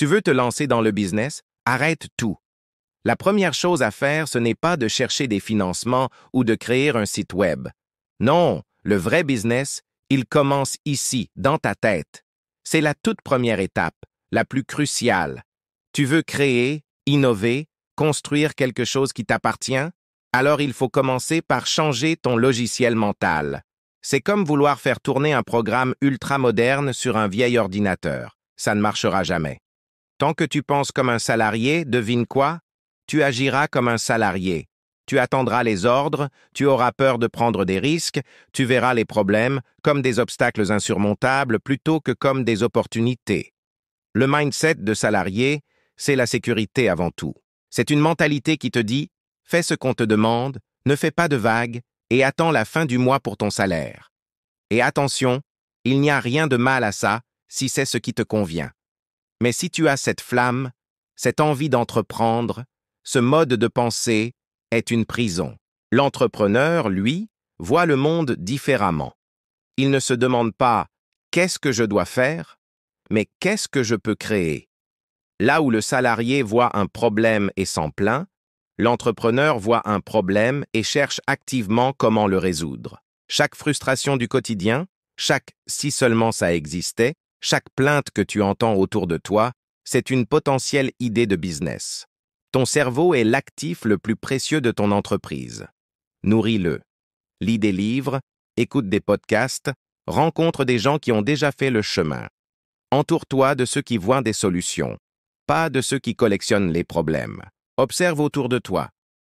Tu veux te lancer dans le business? Arrête tout. La première chose à faire, ce n'est pas de chercher des financements ou de créer un site web. Non, le vrai business, il commence ici, dans ta tête. C'est la toute première étape, la plus cruciale. Tu veux créer, innover, construire quelque chose qui t'appartient? Alors il faut commencer par changer ton logiciel mental. C'est comme vouloir faire tourner un programme ultra moderne sur un vieil ordinateur. Ça ne marchera jamais. Tant que tu penses comme un salarié, devine quoi? Tu agiras comme un salarié. Tu attendras les ordres, tu auras peur de prendre des risques, tu verras les problèmes comme des obstacles insurmontables plutôt que comme des opportunités. Le mindset de salarié, c'est la sécurité avant tout. C'est une mentalité qui te dit « fais ce qu'on te demande, ne fais pas de vagues et attends la fin du mois pour ton salaire. » Et attention, il n'y a rien de mal à ça si c'est ce qui te convient. Mais si tu as cette flamme, cette envie d'entreprendre, ce mode de pensée est une prison. L'entrepreneur, lui, voit le monde différemment. Il ne se demande pas « qu'est-ce que je dois faire ?», mais « qu'est-ce que je peux créer ?» Là où le salarié voit un problème et s'en plaint, l'entrepreneur voit un problème et cherche activement comment le résoudre. Chaque frustration du quotidien, chaque « si seulement ça existait », chaque plainte que tu entends autour de toi, c'est une potentielle idée de business. Ton cerveau est l'actif le plus précieux de ton entreprise. Nourris-le. Lis des livres, écoute des podcasts, rencontre des gens qui ont déjà fait le chemin. Entoure-toi de ceux qui voient des solutions, pas de ceux qui collectionnent les problèmes. Observe autour de toi.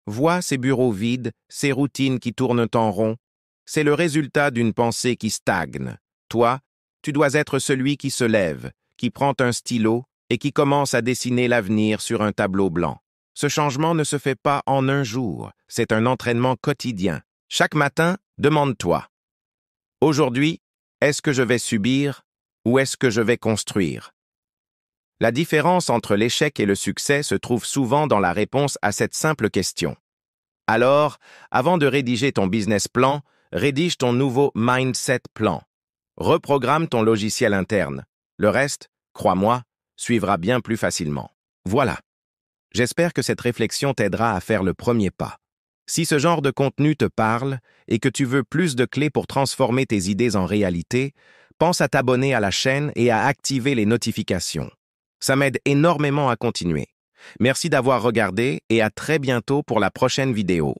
Vois ces bureaux vides, ces routines qui tournent en rond. C'est le résultat d'une pensée qui stagne. Toi, tu dois être celui qui se lève, qui prend un stylo et qui commence à dessiner l'avenir sur un tableau blanc. Ce changement ne se fait pas en un jour, c'est un entraînement quotidien. Chaque matin, demande-toi. Aujourd'hui, est-ce que je vais subir ou est-ce que je vais construire? La différence entre l'échec et le succès se trouve souvent dans la réponse à cette simple question. Alors, avant de rédiger ton business plan, rédige ton nouveau mindset plan. Reprogramme ton logiciel interne. Le reste, crois-moi, suivra bien plus facilement. Voilà. J'espère que cette réflexion t'aidera à faire le premier pas. Si ce genre de contenu te parle et que tu veux plus de clés pour transformer tes idées en réalité, pense à t'abonner à la chaîne et à activer les notifications. Ça m'aide énormément à continuer. Merci d'avoir regardé et à très bientôt pour la prochaine vidéo.